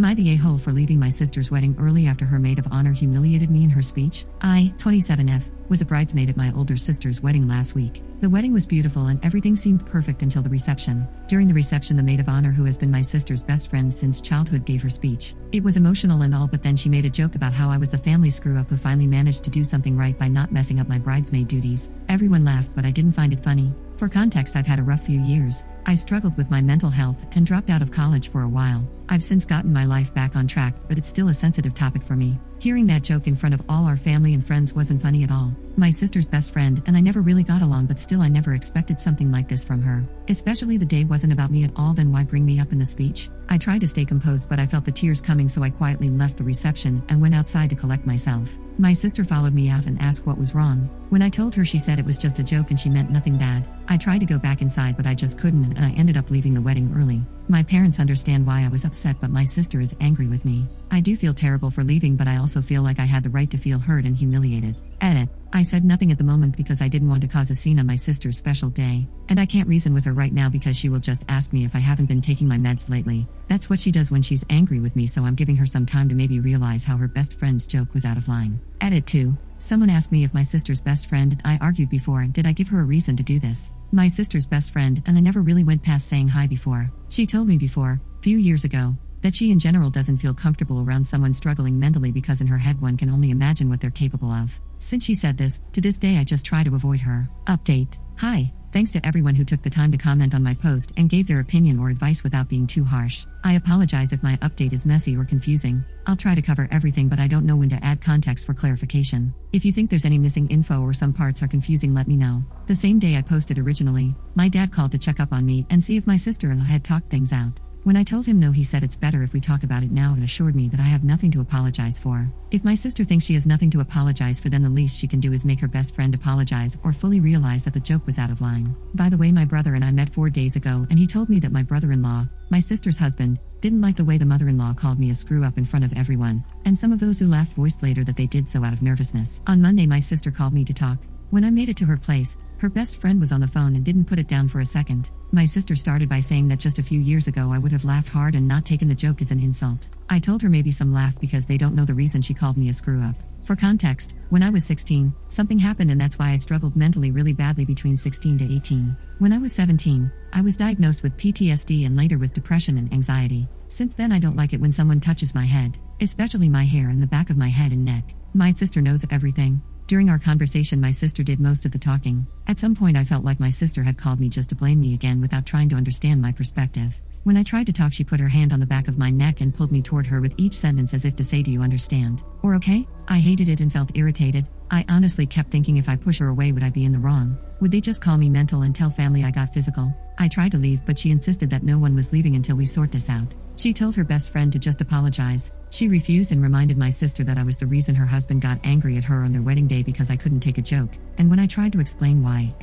Am I the a-hole for leaving my sister's wedding early after her maid of honor humiliated me in her speech? I, 27F, was a bridesmaid at my older sister's wedding last week. The wedding was beautiful and everything seemed perfect until the reception. During the reception, the maid of honor, who has been my sister's best friend since childhood, gave her speech. It was emotional and all, but then she made a joke about how I was the family screw-up who finally managed to do something right by not messing up my bridesmaid duties. Everyone laughed, but I didn't find it funny. For context, I've had a rough few years. I struggled with my mental health and dropped out of college for a while. I've since gotten my life back on track, but it's still a sensitive topic for me. Hearing that joke in front of all our family and friends wasn't funny at all. My sister's best friend and I never really got along, but still I never expected something like this from her. Especially the day wasn't about me at all, then why bring me up in the speech? I tried to stay composed, but I felt the tears coming, so I quietly left the reception and went outside to collect myself. My sister followed me out and asked what was wrong. When I told her, she said it was just a joke and she meant nothing bad. I tried to go back inside, but I just couldn't, and I ended up leaving the wedding early. My parents understand why I was upset, but my sister is angry with me. I do feel terrible for leaving, but I also feel like I had the right to feel hurt and humiliated. Edit. I said nothing at the moment because I didn't want to cause a scene on my sister's special day. And I can't reason with her right now because she will just ask me if I haven't been taking my meds lately. That's what she does when she's angry with me, so I'm giving her some time to maybe realize how her best friend's joke was out of line. Edit 2. Someone asked me if my sister's best friend and I argued before, and did I give her a reason to do this? My sister's best friend and I never really went past saying hi before. She told me before, few years ago, that she in general doesn't feel comfortable around someone struggling mentally because in her head one can only imagine what they're capable of. Since she said this, to this day I just try to avoid her. Update. Hi. Thanks to everyone who took the time to comment on my post and gave their opinion or advice without being too harsh. I apologize if my update is messy or confusing. I'll try to cover everything, but I don't know when to add context for clarification. If you think there's any missing info or some parts are confusing, let me know. The same day I posted originally, my dad called to check up on me and see if my sister and I had talked things out. When I told him no, he said it's better if we talk about it now and assured me that I have nothing to apologize for. If my sister thinks she has nothing to apologize for, then the least she can do is make her best friend apologize or fully realize that the joke was out of line. By the way, my brother and I met 4 days ago, and he told me that my brother-in-law, my sister's husband, didn't like the way the mother-in-law called me a screw-up in front of everyone, and some of those who laughed voiced later that they did so out of nervousness. On Monday, my sister called me to talk. When I made it to her place, her best friend was on the phone and didn't put it down for a second. My sister started by saying that just a few years ago I would have laughed hard and not taken the joke as an insult. I told her maybe some laughed because they don't know the reason she called me a screw-up. For context, when I was 16, something happened, and that's why I struggled mentally really badly between 16 to 18. When I was 17, I was diagnosed with PTSD and later with depression and anxiety. Since then I don't like it when someone touches my head, especially my hair and the back of my head and neck. My sister knows everything. During our conversation, my sister did most of the talking. At some point I felt like my sister had called me just to blame me again without trying to understand my perspective. When I tried to talk, she put her hand on the back of my neck and pulled me toward her with each sentence as if to say, "Do you understand? Or okay?" I hated it and felt irritated. I honestly kept thinking, if I push her away, would I be in the wrong? Would they just call me mental and tell family I got physical? I tried to leave, but she insisted that no one was leaving until we sort this out. She told her best friend to just apologize. She refused and reminded my sister that I was the reason her husband got angry at her on their wedding day because I couldn't take a joke. And when I tried to explain why,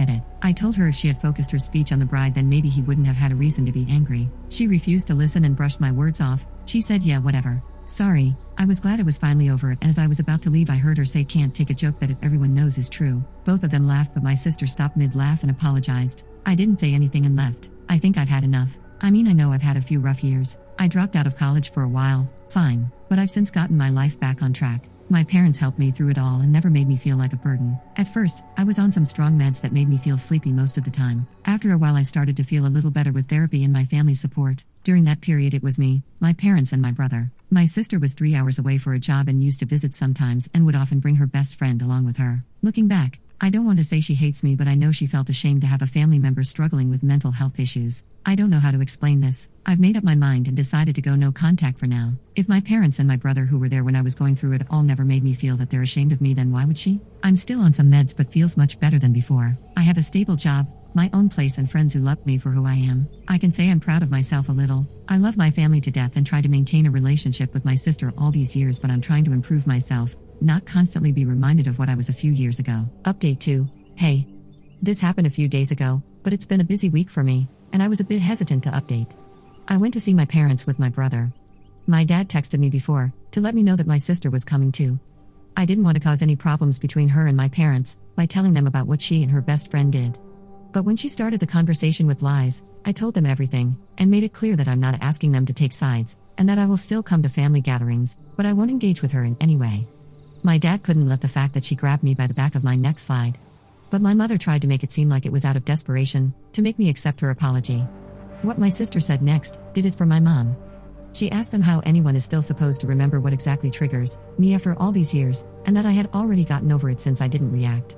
I told her if she had focused her speech on the bride, then maybe he wouldn't have had a reason to be angry. She refused to listen and brushed my words off. She said, "Yeah, whatever. Sorry." I was glad it was finally over. As I was about to leave, I heard her say, "Can't take a joke that everyone knows is true." Both of them laughed, but my sister stopped mid-laugh and apologized. I didn't say anything and left. I think I've had enough. I mean, I know I've had a few rough years. I dropped out of college for a while, fine, but I've since gotten my life back on track. My parents helped me through it all and never made me feel like a burden. At first, I was on some strong meds that made me feel sleepy most of the time. After a while, I started to feel a little better with therapy and my family's support. During that period, it was me, my parents, and my brother. My sister was 3 hours away for a job and used to visit sometimes and would often bring her best friend along with her. Looking back, I don't want to say she hates me, but I know she felt ashamed to have a family member struggling with mental health issues. I don't know how to explain this. I've made up my mind and decided to go no contact for now. If my parents and my brother, who were there when I was going through it all, never made me feel that they're ashamed of me, then why would she? I'm still on some meds but feels much better than before. I have a stable job, my own place, and friends who love me for who I am. I can say I'm proud of myself a little. I love my family to death and try to maintain a relationship with my sister all these years, but I'm trying to improve myself, not constantly be reminded of what I was a few years ago. Update 2. Hey. This happened a few days ago, but it's been a busy week for me, and I was a bit hesitant to update. I went to see my parents with my brother. My dad texted me before, to let me know that my sister was coming too. I didn't want to cause any problems between her and my parents, by telling them about what she and her best friend did. But when she started the conversation with lies, I told them everything, and made it clear that I'm not asking them to take sides, and that I will still come to family gatherings, but I won't engage with her in any way. My dad couldn't let the fact that she grabbed me by the back of my neck slide. But my mother tried to make it seem like it was out of desperation, to make me accept her apology. What my sister said next did it for my mom. She asked them how anyone is still supposed to remember what exactly triggers me after all these years, and that I had already gotten over it since I didn't react.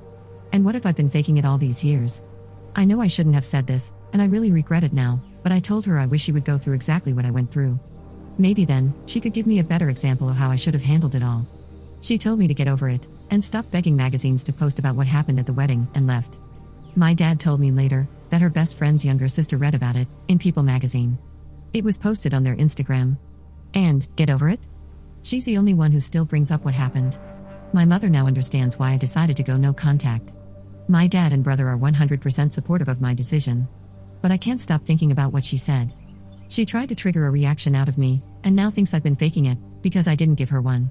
And what if I've been faking it all these years? I know I shouldn't have said this, and I really regret it now, but I told her I wish she would go through exactly what I went through. Maybe then, she could give me a better example of how I should have handled it all. She told me to get over it, and stop begging magazines to post about what happened at the wedding, and left. My dad told me later that her best friend's younger sister read about it in People magazine. It was posted on their Instagram. And, get over it? She's the only one who still brings up what happened. My mother now understands why I decided to go no contact. My dad and brother are 100% supportive of my decision. But I can't stop thinking about what she said. She tried to trigger a reaction out of me, and now thinks I've been faking it, because I didn't give her one.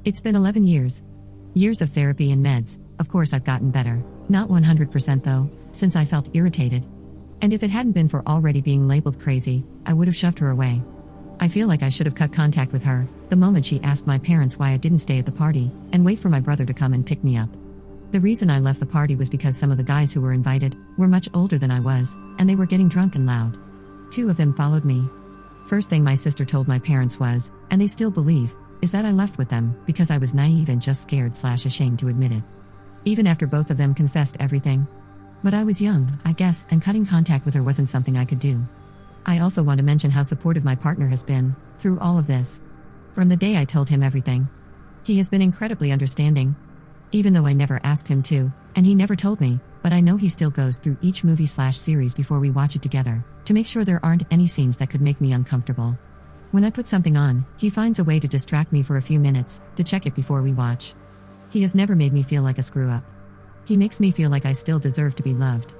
It's been 11 years. Years of therapy and meds. Of course I've gotten better. Not 100% though, since I felt irritated. And if it hadn't been for already being labeled crazy, I would have shoved her away. I feel like I should have cut contact with her the moment she asked my parents why I didn't stay at the party and wait for my brother to come and pick me up. The reason I left the party was because some of the guys who were invited were much older than I was, and they were getting drunk and loud. 2 of them followed me. First thing my sister told my parents was, and they still believe, is that I left with them because I was naive and just scared/ashamed to admit it. Even after both of them confessed everything. But I was young, I guess, and cutting contact with her wasn't something I could do. I also want to mention how supportive my partner has been through all of this. From the day I told him everything. He has been incredibly understanding. Even though I never asked him to, and he never told me, but I know he still goes through each movie/series before we watch it together, to make sure there aren't any scenes that could make me uncomfortable. When I put something on, he finds a way to distract me for a few minutes, to check it before we watch. He has never made me feel like a screw-up. He makes me feel like I still deserve to be loved.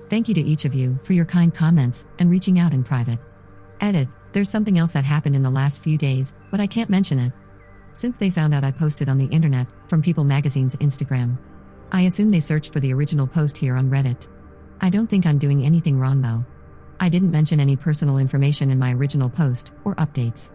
Thank you to each of you for your kind comments and reaching out in private. Edit, there's something else that happened in the last few days, but I can't mention it. Since they found out I posted on the internet, from People magazine's Instagram. I assume they searched for the original post here on Reddit. I don't think I'm doing anything wrong though. I didn't mention any personal information in my original post, or updates.